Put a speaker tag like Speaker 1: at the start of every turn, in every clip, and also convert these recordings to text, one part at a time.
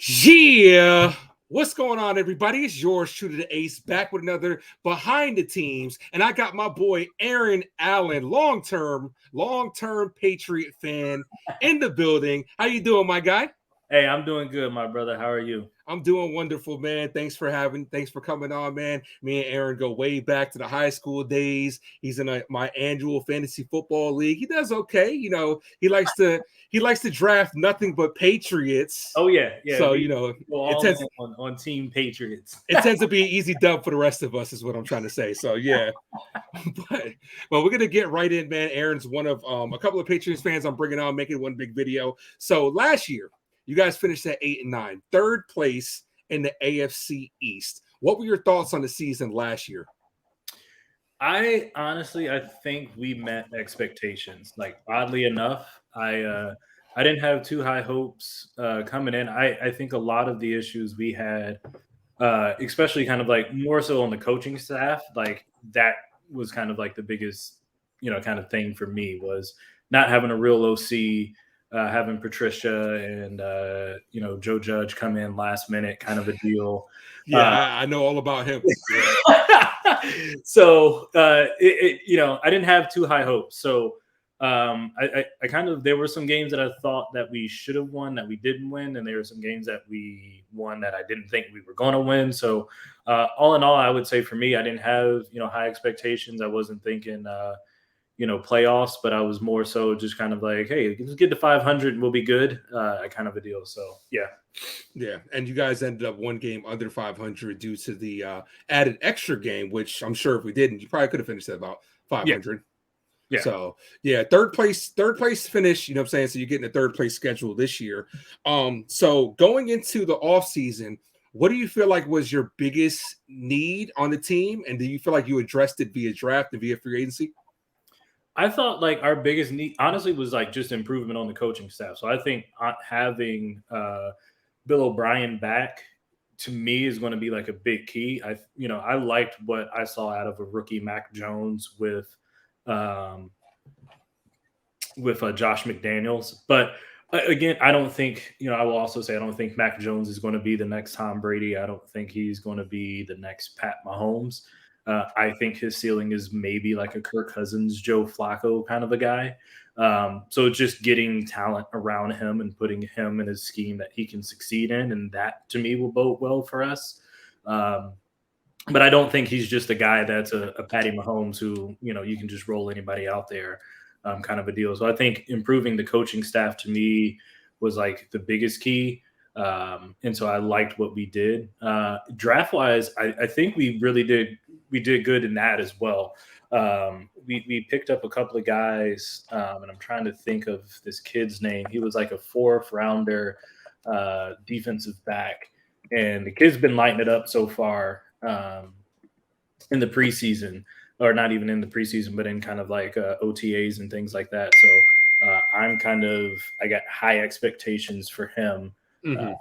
Speaker 1: Yeah. What's going on, everybody? It's yours, True to the Ace, back with another Behind the Teams. And I got my boy Aaron Allen, long-term Patriot fan in the building. How you doing, my guy?
Speaker 2: Hey, I'm doing good, my brother. How are you?
Speaker 1: I'm doing wonderful, man. Thanks for coming on, man. Me and Aaron go way back to the high school days. He's in my annual fantasy football league. He does okay. He likes to draft nothing but Patriots.
Speaker 2: Oh yeah.
Speaker 1: So,
Speaker 2: We go
Speaker 1: it
Speaker 2: all
Speaker 1: tends
Speaker 2: in on Team Patriots.
Speaker 1: it tends to be an easy dub for the rest of us, is what I'm trying to say. So yeah, but we're gonna get right in, man. Aaron's one of a couple of Patriots fans I'm bringing on, making one big video. So last year, you guys finished at 8-9, third place in the AFC East. What were your thoughts on the season last year?
Speaker 2: I think we met expectations. Like oddly enough, I didn't have too high hopes coming in. I think a lot of the issues we had, especially kind of like more so on the coaching staff, like that was kind of like the biggest, kind of thing for me was not having a real OC, having Patricia and Joe Judge come in last minute, kind of a deal.
Speaker 1: Yeah, I know all about him. Yeah.
Speaker 2: So I didn't have too high hopes. So I kind of there were some games that I thought that we should have won that we didn't win, and there were some games that we won that I didn't think we were going to win. So all in all, I would say for me, I didn't have high expectations. I wasn't thinking playoffs, but I was more so just kind of like, hey, let's get to 500 and we'll be good, kind of a deal. So yeah.
Speaker 1: Yeah, and you guys ended up one game under 500 due to the added extra game, which I'm sure if we didn't, you probably could have finished at about 500.
Speaker 2: Yeah.
Speaker 1: So yeah, third place finish. You know what I'm saying? So you're getting a third place schedule this year. So going into the off season, what do you feel like was your biggest need on the team, and do you feel like you addressed it via draft and via free agency?
Speaker 2: I thought like our biggest need, honestly, was like just improvement on the coaching staff. So I think having Bill O'Brien back to me is going to be like a big key. I liked what I saw out of a rookie Mac Jones um, with Josh McDaniels, but again, I don't think I will also say I don't think Mac Jones is going to be the next Tom Brady. I don't think he's going to be the next Pat Mahomes. I think his ceiling is maybe like a Kirk Cousins, Joe Flacco kind of a guy. So just getting talent around him and putting him in his scheme that he can succeed in, and that to me will bode well for us. But I don't think he's just a guy that's a Patty Mahomes who you can just roll anybody out there, kind of a deal. So I think improving the coaching staff to me was like the biggest key. And so I liked what we did. Draft wise, I think we did good in that as well. We picked up a couple of guys, and I'm trying to think of this kid's name. He was like a fourth rounder defensive back, and the kid's been lighting it up so far in the preseason, or not even in the preseason, but in kind of like OTAs and things like that. So I got high expectations for him.
Speaker 1: Mm-hmm.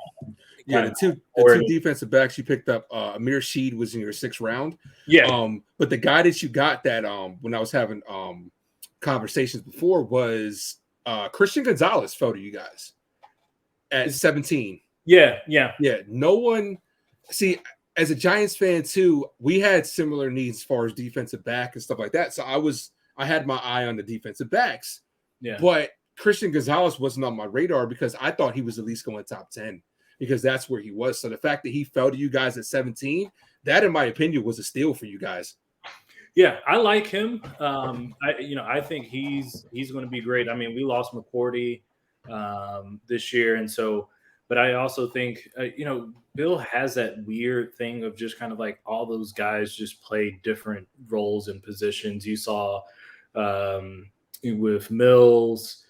Speaker 1: Yeah, the two defensive backs you picked up, Amir Sheed was in your 6th round.
Speaker 2: Yeah.
Speaker 1: But the guy that you got that when I was having conversations before was Christian Gonzalez fell to you guys at 17.
Speaker 2: Yeah.
Speaker 1: No one see, as a Giants fan too, we had similar needs as far as defensive back and stuff like that. So I had my eye on the defensive backs.
Speaker 2: Yeah.
Speaker 1: But Christian Gonzalez wasn't on my radar because I thought he was at least going top 10 because that's where he was. So the fact that he fell to you guys at 17, that in my opinion was a steal for you guys.
Speaker 2: Yeah, I like him. I think he's going to be great. I mean, we lost McCourty this year, and so, but I also think Bill has that weird thing of just kind of like all those guys just play different roles and positions. You saw with Mills.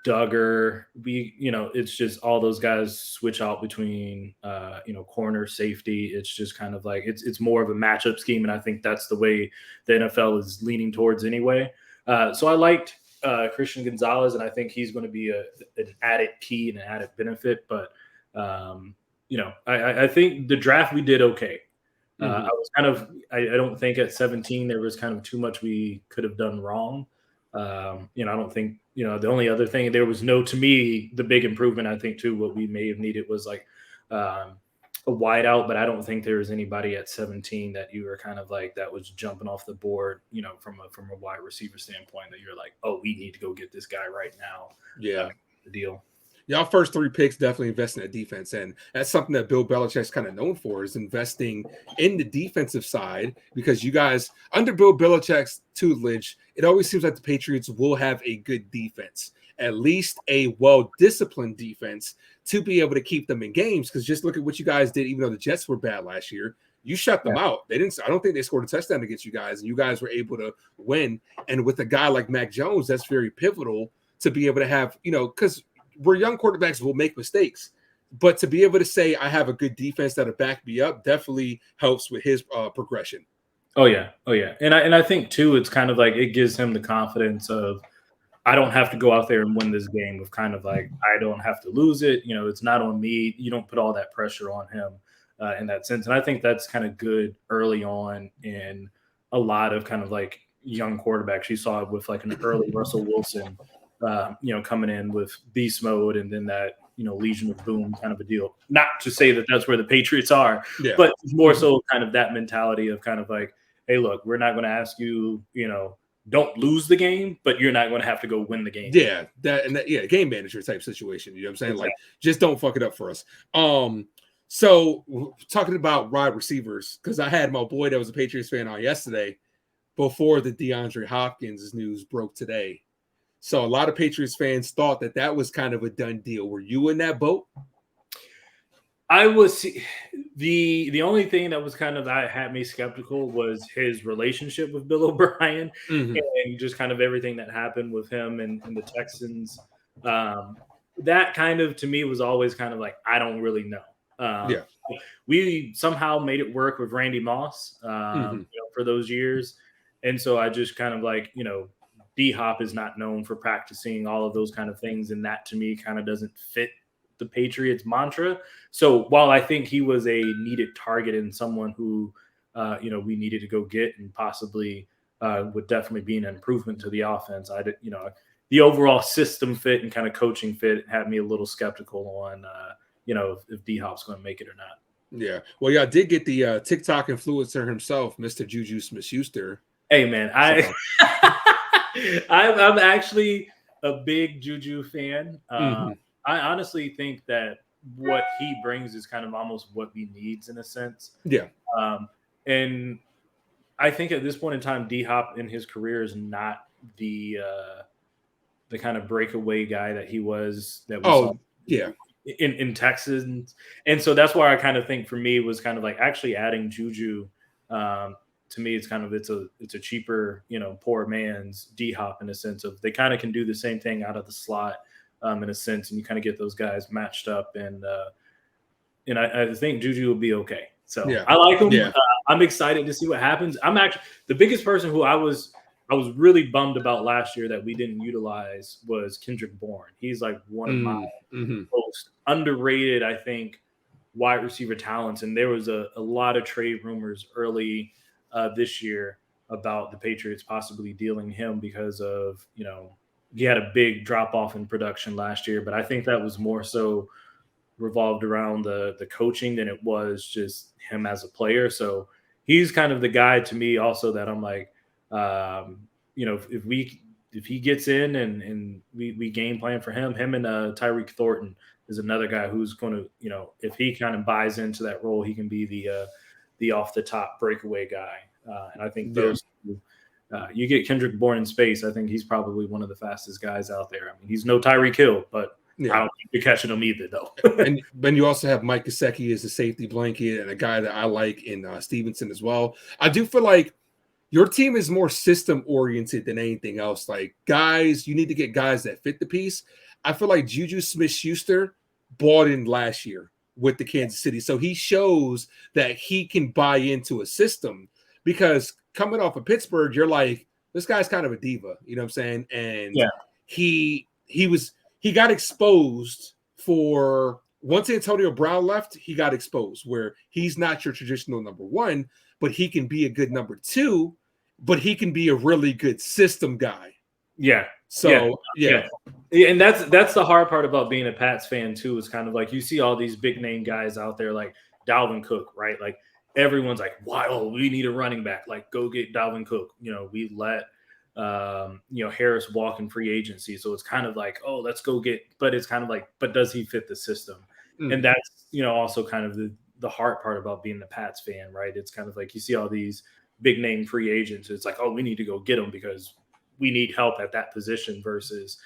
Speaker 2: Duggar, it's just all those guys switch out between, corner, safety. It's just kind of like it's more of a matchup scheme, and I think that's the way the NFL is leaning towards anyway. So I liked Christian Gonzalez, and I think he's going to be an added key and an added benefit. But I think the draft we did okay. I was I don't think at 17 there was kind of too much we could have done wrong. I don't think, the only other thing there was to me, the big improvement, I think too, what we may have needed was like a wideout, but I don't think there was anybody at 17 that you were kind of like, that was jumping off the board, from a wide receiver standpoint that you're like, oh, we need to go get this guy right now.
Speaker 1: Yeah.
Speaker 2: The deal.
Speaker 1: Y'all first 3 picks definitely investing in defense, and that's something that Bill Belichick's kind of known for, is investing in the defensive side, because you guys under Bill Belichick's tutelage, it always seems like the Patriots will have a good defense, at least a well-disciplined defense, to be able to keep them in games. Because just look at what you guys did, even though the Jets were bad last year. You shut them out. They didn't. I don't think they scored a touchdown against you guys, and you guys were able to win. And with a guy like Mac Jones, that's very pivotal to be able to have, because where young quarterbacks will make mistakes, but to be able to say I have a good defense that'll back me up definitely helps with his progression.
Speaker 2: Oh yeah, and I think too, it's kind of like it gives him the confidence of, I don't have to go out there and win this game, of kind of like, I don't have to lose it. It's not on me. You don't put all that pressure on him in that sense, and I think that's kind of good early on in a lot of kind of like young quarterbacks. You saw it with like an early Russell Wilson. Coming in with beast mode, and then that, Legion of Boom kind of a deal. Not to say that that's where the Patriots are, but it's more so kind of that mentality of kind of like, hey, look, we're not going to ask you, don't lose the game, but you're not going to have to go win the game.
Speaker 1: Yeah, game manager type situation. You know what I'm saying? Exactly. Like, just don't fuck it up for us. So talking about wide receivers, because I had my boy that was a Patriots fan on yesterday before the DeAndre Hopkins news broke today. So a lot of Patriots fans thought that was kind of a done deal. Were you in that boat?
Speaker 2: I was. The only thing that was kind of that had me skeptical was his relationship with Bill O'Brien, and just kind of everything that happened with him and the Texans. That kind of, to me, was always kind of like, I don't really know. We somehow made it work with Randy Moss for those years, and so I just kind of like, D-Hop is not known for practicing all of those kind of things, and that to me kind of doesn't fit the Patriots mantra. So while I think he was a needed target and someone who we needed to go get and possibly would definitely be an improvement to the offense, I did, the overall system fit and kind of coaching fit had me a little skeptical on if D-Hop's going to make it or not.
Speaker 1: Yeah, well, yeah, I did get the TikTok influencer himself, Mr. Juju Smith-Schuster.
Speaker 2: Hey man, I'm actually a big Juju fan. I honestly think that what he brings is kind of almost what we need in a sense.
Speaker 1: Yeah.
Speaker 2: And I think at this point in time, D-Hop in his career is not the kind of breakaway guy that he was. That we saw in Texas, and so that's why I kind of think for me was kind of like actually adding Juju. To me, it's a cheaper, poor man's D-Hop in a sense of they kind of can do the same thing out of the slot in a sense, and you kind of get those guys matched up, and I think Juju will be okay. So I like him.
Speaker 1: Yeah.
Speaker 2: I'm excited to see what happens. I'm actually the biggest person who I was really bummed about last year that we didn't utilize was Kendrick Bourne. He's like one of my most underrated, I think, wide receiver talents, and there was a lot of trade rumors early this year about the Patriots possibly dealing him because of, he had a big drop off in production last year, but I think that was more so revolved around the coaching than it was just him as a player. So he's kind of the guy to me also that I'm like, if he gets in and we game plan for him and Tyreek Thornton is another guy who's going to, if he kind of buys into that role, he can be the off the top breakaway guy. And I think those two, you get Kendrick Bourne in space. I think he's probably one of the fastest guys out there. I mean, he's no Tyreek Hill, but I don't think you're catching him either, though.
Speaker 1: And then you also have Mike Gesicki as a safety blanket and a guy that I like in Stevenson as well. I do feel like your team is more system oriented than anything else. Like, guys, you need to get guys that fit the piece. I feel like Juju Smith-Schuster bought in last year with the Kansas City. So he shows that he can buy into a system, because coming off of Pittsburgh, you're like, this guy's kind of a diva, you know what I'm saying? And he got exposed for once Antonio Brown left, he got exposed where he's not your traditional number one, but he can be a good number two, but he can be a really good system guy.
Speaker 2: Yeah.
Speaker 1: So
Speaker 2: Yeah. And that's the hard part about being a Pats fan too, is kind of like you see all these big name guys out there like Dalvin Cook, right? Like everyone's like, wow, we need a running back. Like go get Dalvin Cook. We let Harris walk in free agency. So it's kind of like, oh, let's go get, but it's kind of like, but does he fit the system? And that's also kind of the hard part about being the Pats fan, right? It's kind of like you see all these big name free agents. It's like, oh, we need to go get them because we need help at that position versus,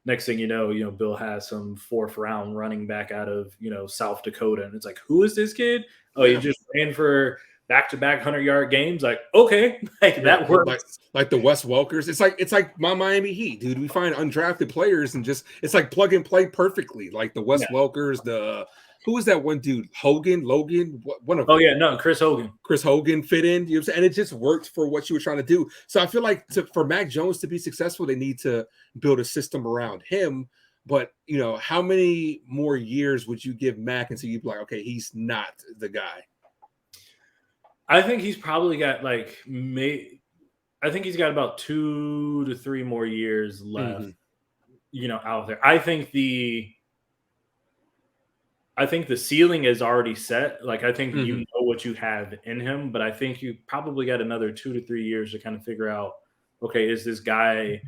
Speaker 2: next thing you know, Bill has some 4th round running back out of, South Dakota. And it's like, who is this kid? Oh, he just ran for back-to-back 100-yard games. Like, okay, that works.
Speaker 1: Like the Wes Welkers. It's like my Miami Heat, dude. We find undrafted players and it's like plug and play perfectly. Like the Wes Welkers, who was that one dude? Logan? One of them.
Speaker 2: Oh, yeah, no, Chris Hogan.
Speaker 1: Chris Hogan fit in, you know what I'm saying? And it just worked for what you were trying to do. So I feel like for Mac Jones to be successful, they need to build a system around him. But, how many more years would you give Mac until you'd be like, okay, he's not the guy?
Speaker 2: I think he's probably got I think he's got about 2 to 3 more years left, out there. I think the ceiling is already set. Like, I think you know what you have in him, but I think you probably got another 2 to 3 years to kind of figure out, okay, is this guy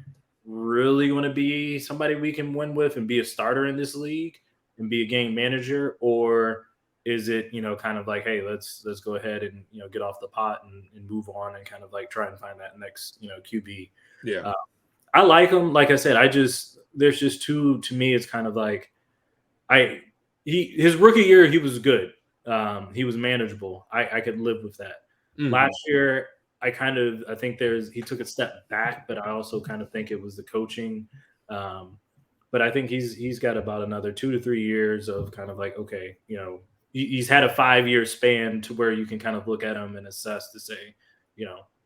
Speaker 2: really going to be somebody we can win with and be a starter in this league and be a game manager? Or is it, kind of like, hey, let's go ahead and, get off the pot and move on and kind of like try and find that next, QB.
Speaker 1: Yeah.
Speaker 2: I like him. Like I said, there's just to me, it's kind of like, his rookie year, he was good. He was manageable. I could live with that. Last year, I think he took a step back, but I also kind of think it was the coaching. But I think he's got about another 2 to 3 years of kind of like, okay, he's had a 5-year span to where you can kind of look at him and assess to say,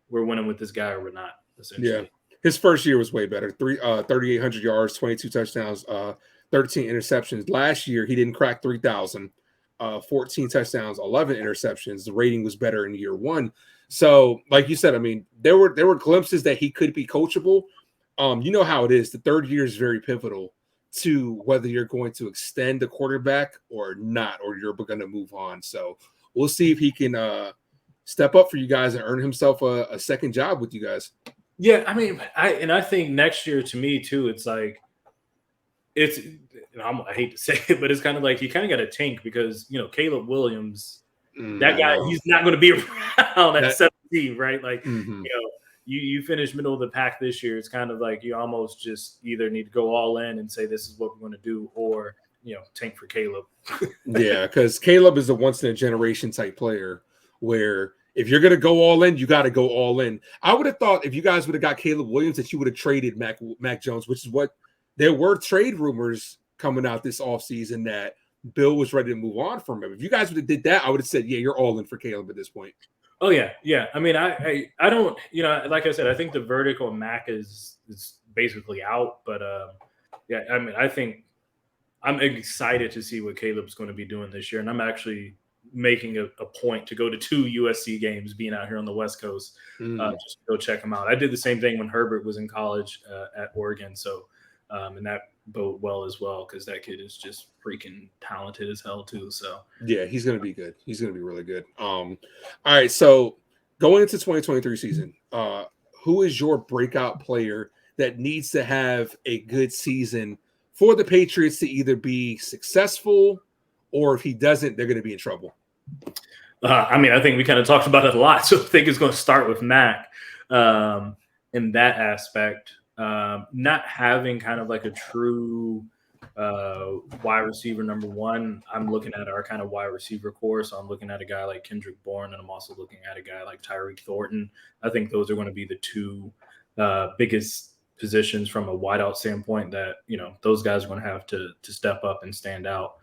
Speaker 2: we're winning with this guy or we're not, essentially.
Speaker 1: Yeah. His first year was way better. 3,800 yards, 22 touchdowns, 13 interceptions. Last year, he didn't crack 3,000, 14 touchdowns, 11 interceptions. The rating was better in year one. So, like you said, I mean, there were glimpses that he could be coachable. You know how it is. The third year is very pivotal to whether you're going to extend the quarterback or not, or you're going to move on. So we'll see if he can step up for you guys and earn himself a second job with you guys.
Speaker 2: Yeah, I mean, I think next year to me too, it's like I hate to say it, but it's kind of like you kind of got to tank because Caleb Williams, that guy, he's not going to be around at 17, right? Like you finish middle of the pack this year. It's kind of like you almost just either need to go all in and say this is what we're going to do, or tank for Caleb.
Speaker 1: Yeah, because Caleb is a once in a generation type player where if you're going to go all in, you got to go all in. I would have thought if you guys would have got Caleb Williams that you would have traded Mac Jones, which is what there were trade rumors coming out this offseason that Bill was ready to move on from him. If you guys would have did that, I would have said, yeah, you're all in for Caleb at this point.
Speaker 2: Oh, yeah. Yeah. I mean, I don't, like I said, I think the verdict on Mac is basically out. But, yeah, I mean, I think I'm excited to see what Caleb's going to be doing this year. And I'm actually making a point to go to 2 USC games being out here on the West Coast, just to go check them out. I did the same thing when Herbert was in college at Oregon. So, and that bode well as well, because that kid is just freaking talented as hell too. So
Speaker 1: yeah, he's going to be good. He's going to be really good. All right. So going into 2023 season, who is your breakout player that needs to have a good season for the Patriots to either be successful, or if he doesn't, they're going to be in trouble?
Speaker 2: I mean, I think we kind of talked about it a lot. So I think it's going to start with Mac in that aspect. Not having kind of like a true wide receiver number one. I'm looking at our kind of wide receiver core. So I'm looking at a guy like Kendrick Bourne, and I'm also looking at a guy like Tyreek Thornton. I think those are going to be the two biggest positions from a wideout standpoint that, those guys are going to have to step up and stand out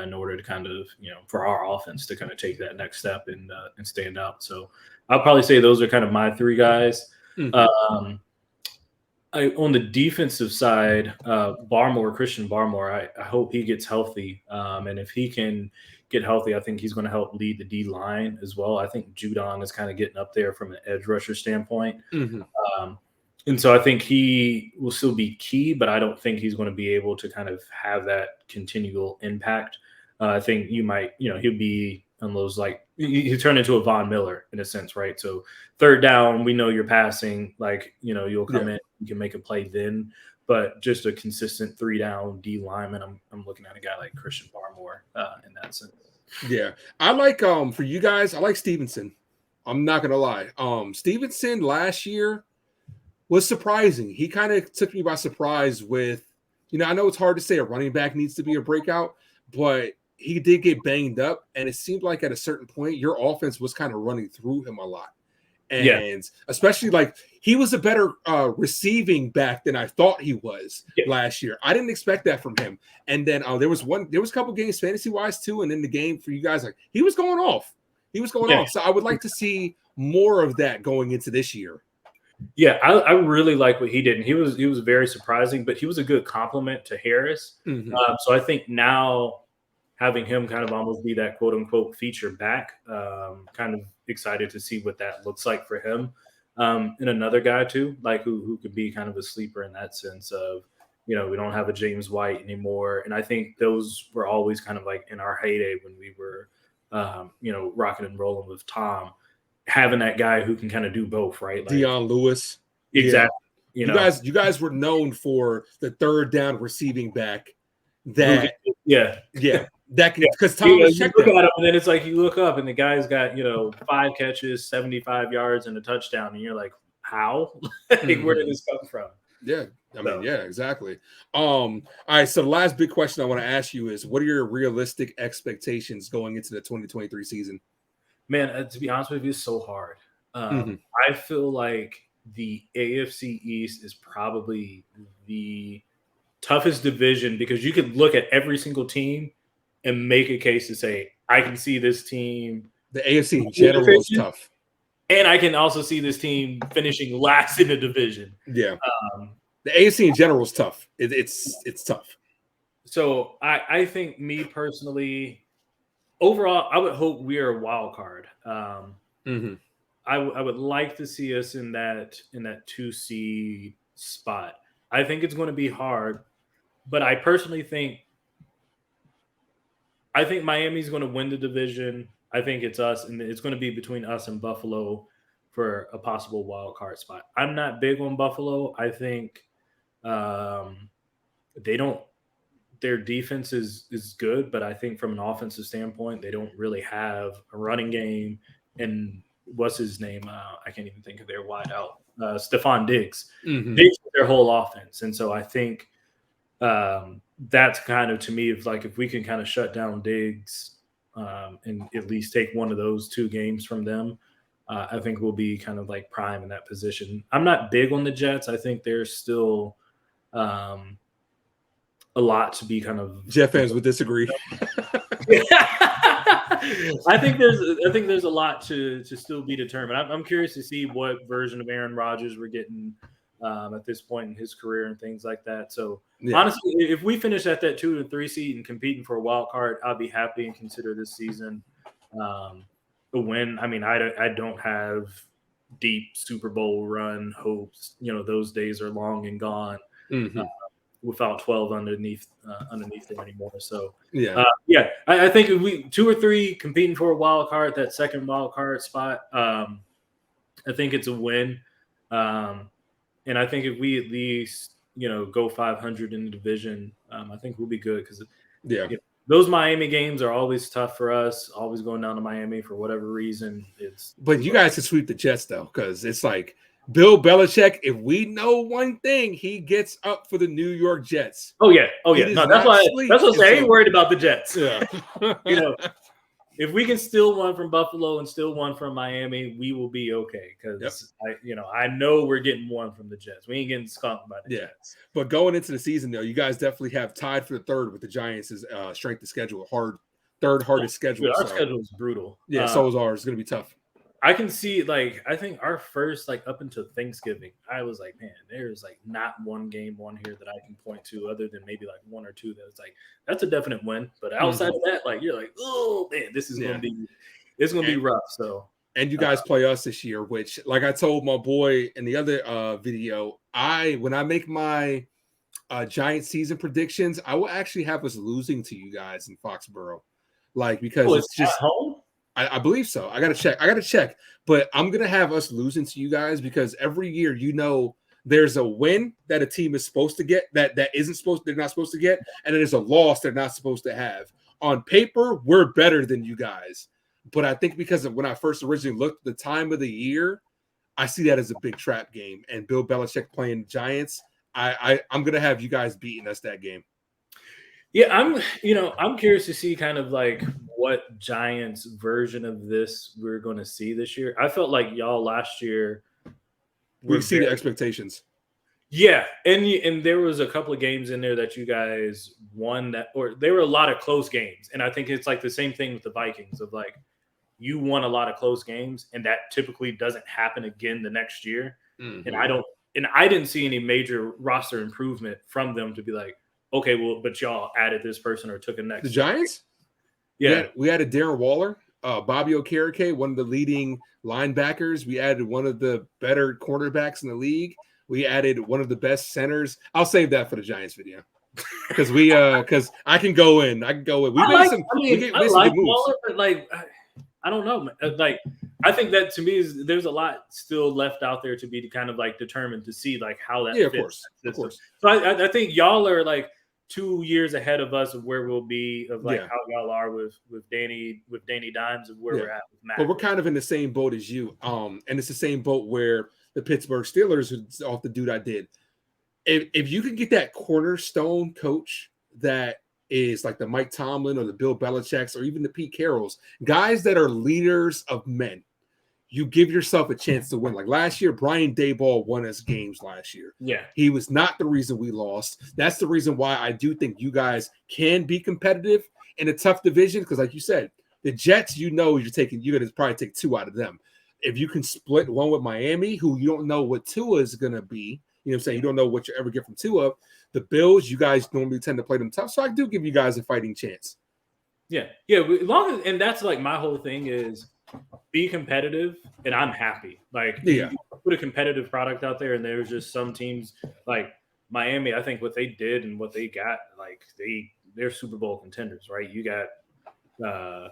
Speaker 2: in order to kind of, for our offense to kind of take that next step and stand out. So I'll probably say those are kind of my three guys. On the defensive side, Christian Barmore, I hope he gets healthy. And if he can get healthy, I think he's going to help lead the D line as well. I think Judon is kind of getting up there from an edge rusher standpoint. And so I think he will still be key, but I don't think he's going to be able to kind of have that continual impact. I think you might, he'll be on those like he turned into a Von Miller in a sense, right? So third down, we know you're passing, like you'll come in, you can make a play then, but just a consistent 3-down D lineman. I'm looking at a guy like Christian Barmore in that sense.
Speaker 1: Yeah, I like for you guys, I like Stevenson. I'm not gonna lie. Stevenson last year was surprising. He kind of took me by surprise with, I know it's hard to say a running back needs to be a breakout, but he did get banged up, and it seemed like at a certain point your offense was kind of running through him a lot. And especially like he was a better receiving back than I thought he was last year. I didn't expect that from him. And then there was a couple games fantasy wise too, and in the game for you guys, like he was going off. So I would like to see more of that going into this year.
Speaker 2: Yeah, I really like what he did. And he was very surprising, but he was a good compliment to Harris.
Speaker 1: Mm-hmm.
Speaker 2: So I think now having him kind of almost be that quote unquote feature back, kind of excited to see what that looks like for him. And another guy too, like who could be kind of a sleeper in that sense of, we don't have a James White anymore. And I think those were always kind of like in our heyday when we were, rocking and rolling with Tom. Having that guy who can kind of do both, right? Like
Speaker 1: Dion Lewis.
Speaker 2: Exactly.
Speaker 1: Yeah. You guys were known for the third down receiving back that that can, because Tom was
Speaker 2: you look at him and then it's like you look up and the guy's got 5 catches, 75 yards, and a touchdown, and you're like, how? Where did this come from?
Speaker 1: Yeah, exactly. All right, so the last big question I want to ask you is, what are your realistic expectations going into the 2023 season?
Speaker 2: Man, to be honest with you, it's so hard. I feel like the AFC East is probably the toughest division because you could look at every single team and make a case to say, I can see this team.
Speaker 1: The AFC in general is tough.
Speaker 2: And I can also see this team finishing last in the division.
Speaker 1: Yeah. The AFC in general is tough. It's tough.
Speaker 2: So I think me personally, overall, I would hope we are a wild card. I would like to see us in that 2 seed spot. I think it's going to be hard, but I personally think Miami's going to win the division. I think it's us, and it's going to be between us and Buffalo for a possible wild card spot. I'm not big on Buffalo. I think their defense is good, but I think from an offensive standpoint, they don't really have a running game. And what's his name? I can't even think of their wideout. Stephon Diggs. Diggs is their whole offense. And so I think that's kind of, to me, if we can kind of shut down Diggs and at least take one of those 2 games from them, I think we'll be kind of like prime in that position. I'm not big on the Jets. I think they're still a lot to be kind of.
Speaker 1: Jet fans would disagree.
Speaker 2: I think there's a lot to still be determined. I'm curious to see what version of Aaron Rodgers we're getting at this point in his career and things like that. So honestly, if we finish at that 2 and 3 seed and competing for a wild card, I'll be happy and consider this season a win. I mean, I don't have deep Super Bowl run hopes. Those days are long and gone. Without 12 underneath them anymore. So I think if we 2 or 3 competing for a wild card, that second wild card spot, I think it's a win. And I think if we at least go 500 in the division, I think we'll be good because those Miami games are always tough for us. Always going down to Miami for whatever reason.
Speaker 1: But you guys can sweep the Jets though, because it's like Bill Belichick. If we know one thing, he gets up for the New York Jets.
Speaker 2: Oh yeah. No, that's why I ain't worried about the Jets. Yeah. If we can steal one from Buffalo and steal one from Miami, we will be okay. Because I know we're getting one from the Jets. We ain't getting skunked by the Jets.
Speaker 1: But going into the season, though, you guys definitely have tied for the third with the Giants' strength of schedule, third hardest schedule.
Speaker 2: Our schedule is brutal.
Speaker 1: Yeah, so is ours. It's gonna be tough.
Speaker 2: I can see, I think our first, up until Thanksgiving, I was like, man, there's, not one game on here that I can point to other than maybe, 1 or 2 that's that's a definite win. But outside of that, you're like, oh, man, this is going to be – it's going to be rough. So
Speaker 1: And you guys play us this year, which, like I told my boy in the other video, when I make my Giant season predictions, I will actually have us losing to you guys in Foxborough, like because it's
Speaker 2: at
Speaker 1: just
Speaker 2: home.
Speaker 1: I believe so. I gotta check, but I'm gonna have us losing to you guys because every year, there's a win that a team is supposed to get that they're not supposed to get, and then there's a loss they're not supposed to have. On paper, we're better than you guys, but I think because of when I first originally looked at the time of the year, I see that as a big trap game. And Bill Belichick playing the Giants, I'm gonna have you guys beating us that game.
Speaker 2: Yeah, I'm curious to see kind of like what Giants version of this we're going to see this year. I felt like y'all last year
Speaker 1: We see the expectations.
Speaker 2: Yeah, and there was a couple of games in there that you guys won or there were a lot of close games, and I think it's like the same thing with the Vikings of like you won a lot of close games, and that typically doesn't happen again the next year.
Speaker 1: Mm-hmm.
Speaker 2: And I didn't see any major roster improvement from them to be like, okay, well, but y'all added this person or took a next.
Speaker 1: The Giants?
Speaker 2: Yeah.
Speaker 1: We added Darren Waller, Bobby Okereke, one of the leading linebackers. We added one of the better cornerbacks in the league. We added one of the best centers. I'll save that for the Giants video. Because I can go in. We made some good moves.
Speaker 2: Waller, but like I don't know. Like I think that to me there's a lot still left out there to be kind of like determined to see like how that fits.
Speaker 1: Of course.
Speaker 2: So I think y'all are like 2 years ahead of us of where we'll be of like how y'all are with Danny Dimes of where we're at with Matt.
Speaker 1: But we're kind of in the same boat as you. And it's the same boat where the Pittsburgh Steelers, who's off the dude I did. If you can get that cornerstone coach that is like the Mike Tomlin or the Bill Belichick's or even the Pete Carrolls, guys that are leaders of men, you give yourself a chance to win. Like last year, Brian Daboll won us games last year.
Speaker 2: Yeah.
Speaker 1: He was not the reason we lost. That's the reason why I do think you guys can be competitive in a tough division. Because like you said, the Jets, you're going to probably take 2 out of them. If you can split one with Miami, who you don't know what Tua is going to be, you know what I'm saying? You don't know what you ever get from Tua. The Bills, you guys normally tend to play them tough. So I do give you guys a fighting chance.
Speaker 2: Yeah. Yeah. And that's like my whole thing is be competitive and I'm happy. Like you put a competitive product out there and there's just some teams like Miami, I think what they did and what they got, like they're Super Bowl contenders, right? You got I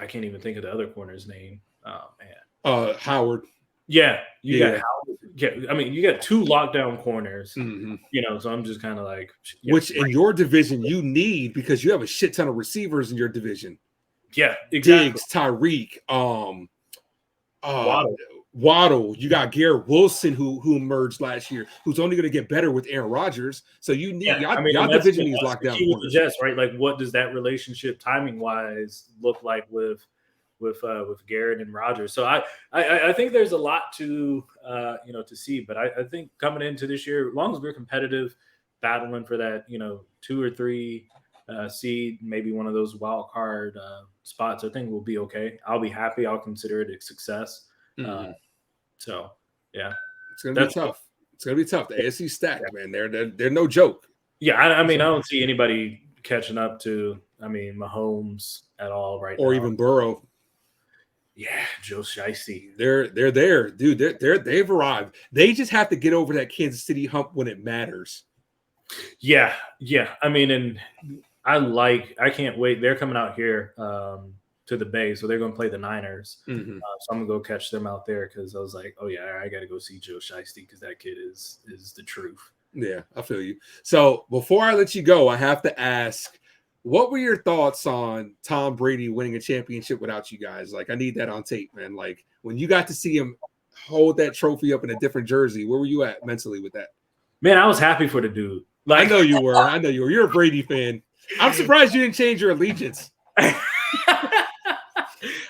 Speaker 2: can't even think of the other corner's name. Oh man.
Speaker 1: Howard.
Speaker 2: Yeah, you got Howard. Yeah, I mean, you got 2 lockdown corners.
Speaker 1: Mm-hmm.
Speaker 2: So I'm just kind of like,
Speaker 1: which in your division you need because you have a shit ton of receivers in your division.
Speaker 2: Yeah, exactly.
Speaker 1: Diggs, Tyreek, Waddle. You got Garrett Wilson who emerged last year, who's only going to get better with Aaron Rodgers. So you need y'all division needs lockdown corners.
Speaker 2: Yes, right. Like, what does that relationship timing wise look like with Garrett and Rodgers? So I think there's a lot to to see, but I think coming into this year, as long as we're competitive, battling for that 2 or 3 seed, maybe one of those wild card spots, I think we'll be okay. I'll be happy. I'll consider it a success.
Speaker 1: Mm-hmm.
Speaker 2: So yeah,
Speaker 1: it's gonna be tough. It's gonna be tough. The AFC stacked, man. They're no joke.
Speaker 2: Yeah, I mean, I don't see anybody catching up to Mahomes at all right now.
Speaker 1: Or even Burrow.
Speaker 2: Yeah, Joe Shiesty.
Speaker 1: They're there, dude. They've arrived. They just have to get over that Kansas City hump when it matters.
Speaker 2: Yeah. I mean, and I can't wait. They're coming out here to the Bay, so they're going to play the Niners.
Speaker 1: Mm-hmm.
Speaker 2: So I'm gonna go catch them out there because I was like, oh yeah, I got to go see Joe Shiesty because that kid is the truth.
Speaker 1: Yeah, I feel you. So before I let you go, I have to ask, what were your thoughts on Tom Brady winning a championship without you guys? Like, I need that on tape, man. Like, when you got to see him hold that trophy up in a different jersey, where were you at mentally with that?
Speaker 2: Man, I was happy for the dude. Like,
Speaker 1: I know you were. You're a Brady fan. I'm surprised you didn't change your allegiance.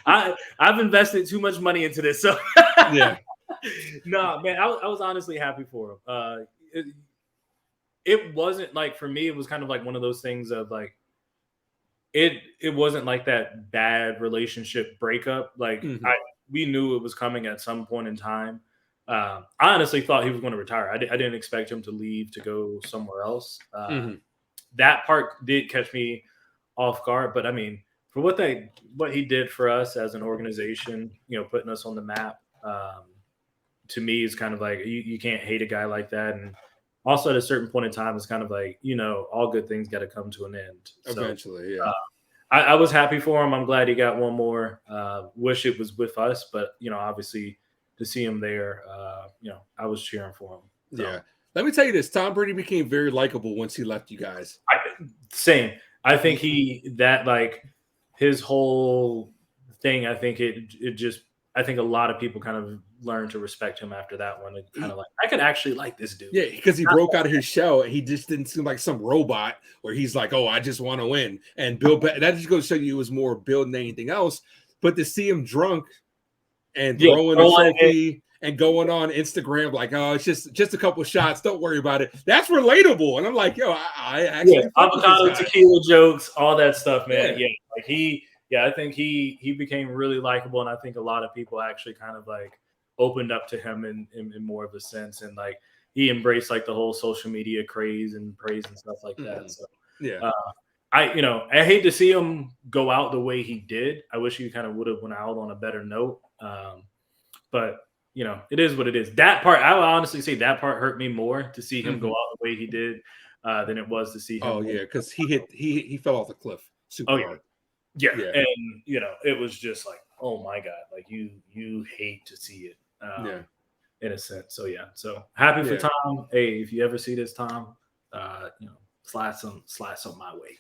Speaker 2: I've invested too much money into this, so
Speaker 1: yeah.
Speaker 2: No, man, I was honestly happy for him. It wasn't like, for me, it was kind of like one of those things of like, it wasn't like that bad relationship breakup. Like we knew it was coming at some point in time. I honestly thought he was going to retire. I didn't expect him to leave to go somewhere else. That part did catch me off guard, but I mean, for what he did for us as an organization, putting us on the map. To me, is kind of like you can't hate a guy like that, and also at a certain point in time, it's kind of like all good things got to come to an end.
Speaker 1: Eventually,
Speaker 2: so,
Speaker 1: yeah.
Speaker 2: I was happy for him. I'm glad he got one more. Wish it was with us, but obviously to see him there, I was cheering for him.
Speaker 1: So. Yeah. Let me tell you this: Tom Brady became very likable once he left you guys.
Speaker 2: Same. I think his whole thing. I think I think a lot of people kind of learned to respect him after that one. It kind of like, I could actually like this dude.
Speaker 1: Yeah, because he broke out of his shell and he just didn't seem like some robot where he's like, oh, I just want to win. And that just goes to show you it was more building than anything else. But to see him drunk and throwing a trophy and going on Instagram like, oh, it's just a couple shots. Don't worry about it. That's relatable. And I'm like, yo, I actually
Speaker 2: avocado tequila jokes, all that stuff, man. Yeah, I think he became really likable, and I think a lot of people actually kind of like opened up to him in more of a sense, and like he embraced like the whole social media craze and praise and stuff like that. So
Speaker 1: yeah,
Speaker 2: I hate to see him go out the way he did. I wish he kind of would have went out on a better note. But it is what it is. That part, I would honestly say that part hurt me more to see him go out the way he did than it was to see him.
Speaker 1: Oh yeah, because he fell off the cliff super hard.
Speaker 2: Yeah. And it was just like, oh my God, like you hate to see it. In a sense. So yeah. So happy for Tom. Hey, if you ever see this, Tom, slide some my way.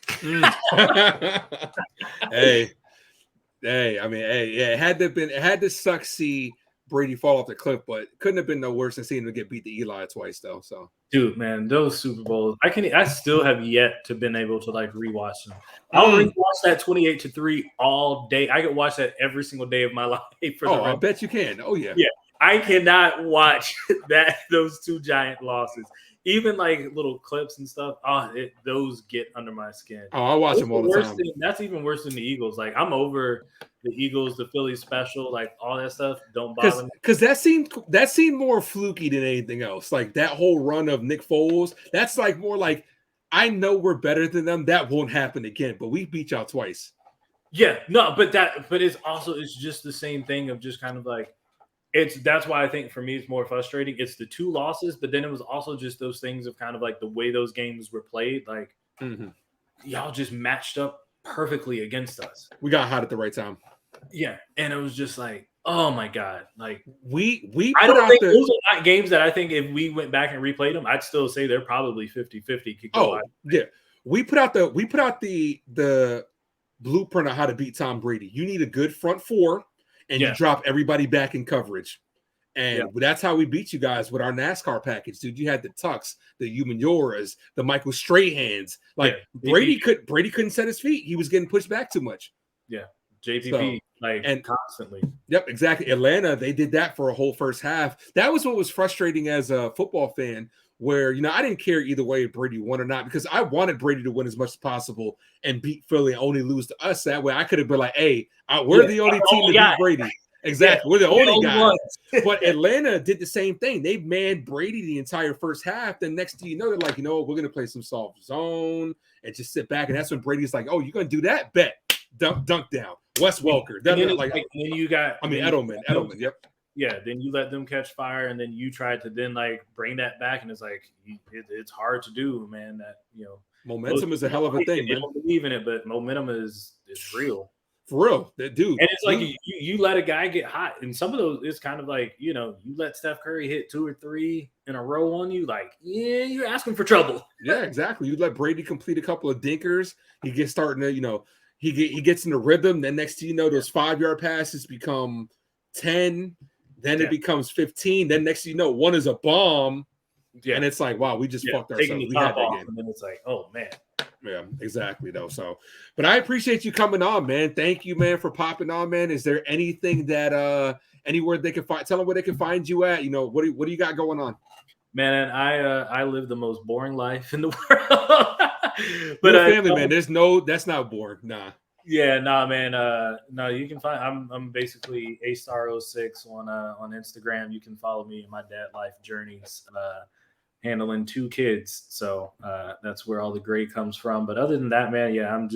Speaker 1: Hey, I mean, it had to suck see Brady fall off the cliff, but couldn't have been no worse than seeing him get beat to Eli twice though. So
Speaker 2: dude, man, those Super Bowls, I still have yet to been able to like rewatch them. I'll rewatch that 28-3 all day. I could watch that every single day of my life.
Speaker 1: I bet you can. Oh yeah.
Speaker 2: Yeah. I cannot watch those two giant losses. Even like little clips and stuff. Those get under my skin.
Speaker 1: Oh, I watch them all the time.
Speaker 2: That's even worse than the Eagles. Like I'm over the Eagles, the Philly special, like all that stuff. Don't bother me.
Speaker 1: Because that seemed more fluky than anything else. Like that whole run of Nick Foles. That's like more like, I know we're better than them. That won't happen again. But we beat y'all twice.
Speaker 2: Yeah, no, but it's just the same thing of just kind of like. That's why I think for me it's more frustrating. It's the two losses, but then it was also just those things of kind of like the way those games were played. Like y'all just matched up perfectly against us.
Speaker 1: We got hot at the right time.
Speaker 2: Yeah, and it was just like, oh my God, like
Speaker 1: we.
Speaker 2: I don't think those are not games that I think if we went back and replayed them, I'd still say they're probably 50-50.
Speaker 1: Yeah, we put out the blueprint on how to beat Tom Brady. You need a good front four. And you drop everybody back in coverage. And that's how we beat you guys with our NASCAR package, dude. You had the Tucks, the Humanoras, the Michael Strahans. Like Brady couldn't set his feet. He was getting pushed back too much.
Speaker 2: Yeah. JPP, and constantly.
Speaker 1: Yep, exactly. Atlanta, they did that for a whole first half. That was what was frustrating as a football fan, where I didn't care either way if Brady won or not, because I wanted Brady to win as much as possible and beat Philly and only lose to us. That way I could have been like, hey, we're the only team to beat Brady. Exactly. We're the only guys. But Atlanta did the same thing. They manned Brady the entire first half. Then next thing you know, they're like, we're going to play some soft zone and just sit back. And that's when Brady's like, oh, you're going to do that? Bet. Dunk down. Wes Welker.
Speaker 2: Then you got
Speaker 1: Edelman. Yep.
Speaker 2: Yeah, then you let them catch fire, and then you try to then like bring that back, and it's like it's hard to do, man. That
Speaker 1: momentum is a hell of a thing, man.
Speaker 2: I don't believe in it, but momentum is real.
Speaker 1: For real, that dude.
Speaker 2: And it's like you let a guy get hot, and some of those it's kind of like you let Steph Curry hit 2 or 3 in a row on you, like you're asking for trouble.
Speaker 1: Yeah, exactly. You let Brady complete a couple of dinkers, he gets starting to he gets in the rhythm. Then next thing you know, those 5-yard passes become 10. Then it becomes 15. Then next thing you know, one is a bomb. Yeah. And it's like, wow, we just fucked ourselves. We had that game.
Speaker 2: And then it's like, oh, man.
Speaker 1: Yeah, exactly, though. So, but I appreciate you coming on, man. Thank you, man, for popping on, man. Is there anything that anywhere they can find? Tell them where they can find you at. What do you got going on?
Speaker 2: Man, I live the most boring life in the world.
Speaker 1: But family, man, that's not boring. Nah.
Speaker 2: Yeah, nah, man. No, you can find. I'm basically astar06 on Instagram. You can follow me in my dad life journeys, handling 2 kids. So that's where all the great comes from. But other than that, man, yeah, I'm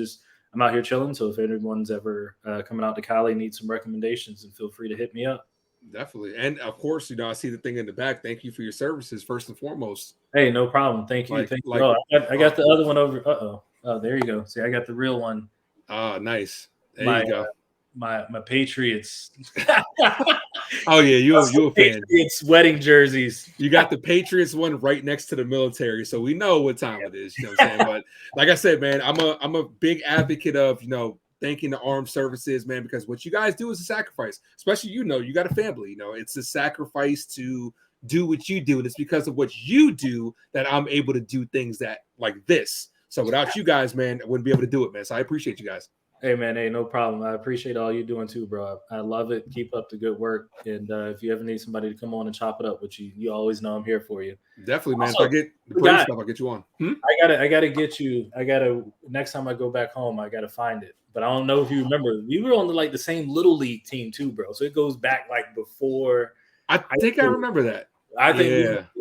Speaker 2: I'm out here chilling. So if anyone's ever coming out to Cali, needs some recommendations, and feel free to hit me up.
Speaker 1: Definitely. And of course, I see the thing in the back. Thank you for your services, first and foremost.
Speaker 2: Hey, no problem. Thank you. Thank you. Oh, I got the other one over. Oh, there you go. See, I got the real one.
Speaker 1: Nice. There you go.
Speaker 2: My Patriots.
Speaker 1: Oh yeah, you're a fan.
Speaker 2: Patriots wedding jerseys.
Speaker 1: You got the Patriots one right next to the military, so we know what time it is. You know what I'm saying? But like I said, man, I'm a big advocate of thanking the armed services, man, because what you guys do is a sacrifice. Especially you got a family. It's a sacrifice to do what you do, and it's because of what you do that I'm able to do things that like this. So without you guys, man, I wouldn't be able to do it, man. So I appreciate you guys.
Speaker 2: Hey, man. Hey, no problem. I appreciate all you're doing too, bro. I love it. Keep up the good work. And if you ever need somebody to come on and chop it up with you, you always know I'm here for you.
Speaker 1: Definitely, man. Also, if I get the pretty stuff, I'll get you on.
Speaker 2: I gotta get you. Next time I go back home, I gotta find it. But I don't know if you remember, we were on the same little league team too, bro. So it goes back before.
Speaker 1: I think I remember that.
Speaker 2: I think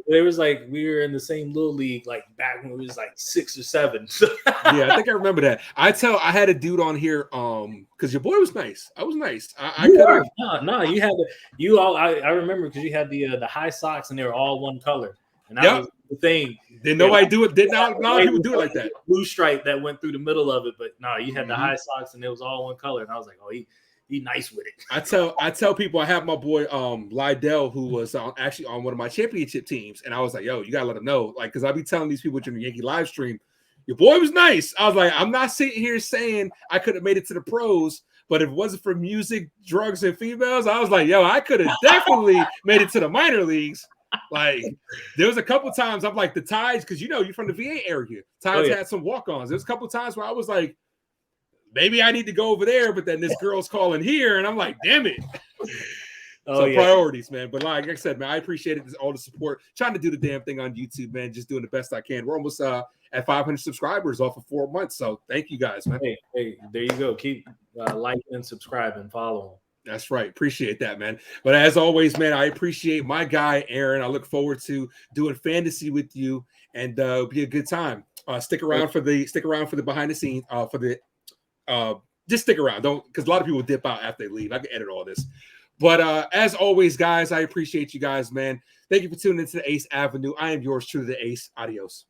Speaker 2: it was we were in the same little league back when we was 6 or 7.
Speaker 1: Yeah, I think I remember that. I had a dude on here because your boy was nice. I was nice. I
Speaker 2: you had I remember because you had the high socks and they were all one color. And that was the thing.
Speaker 1: Didn't nobody do it? Did not people do it like that?
Speaker 2: Blue stripe that went through the middle of it, but no, you had the high socks and it was all one color. And I was like, oh, he nice with it.
Speaker 1: I tell people I have my boy Lydell, who was actually on one of my championship teams, and I was like, yo, you gotta let him know, because I be telling these people during the Yankee live stream, your boy was nice. I was like, I'm not sitting here saying I could have made it to the pros, but if it wasn't for music, drugs, and females, I was like, yo, I could have definitely made it to the minor leagues. There was a couple times I'm like the Tides, because you're from the VA area. Tides had some walk-ons. There was a couple times where I was like, maybe I need to go over there, but then this girl's calling here, and I'm like, damn it. Priorities, man. But like I said, man, I appreciate it. All the support. Trying to do the damn thing on YouTube, man. Just doing the best I can. We're almost at 500 subscribers off of 4 months. So thank you guys, man.
Speaker 2: Hey, there you go. Keep liking and subscribing, following.
Speaker 1: That's right. Appreciate that, man. But as always, man, I appreciate my guy, Aaron. I look forward to doing fantasy with you, and it'll be a good time. Stick around for the behind the scenes, just stick around. Because a lot of people dip out after they leave. I can edit all this. But as always, guys, I appreciate you guys, man. Thank you for tuning into the Ace Avenue. I am yours truly, the Ace. Adios.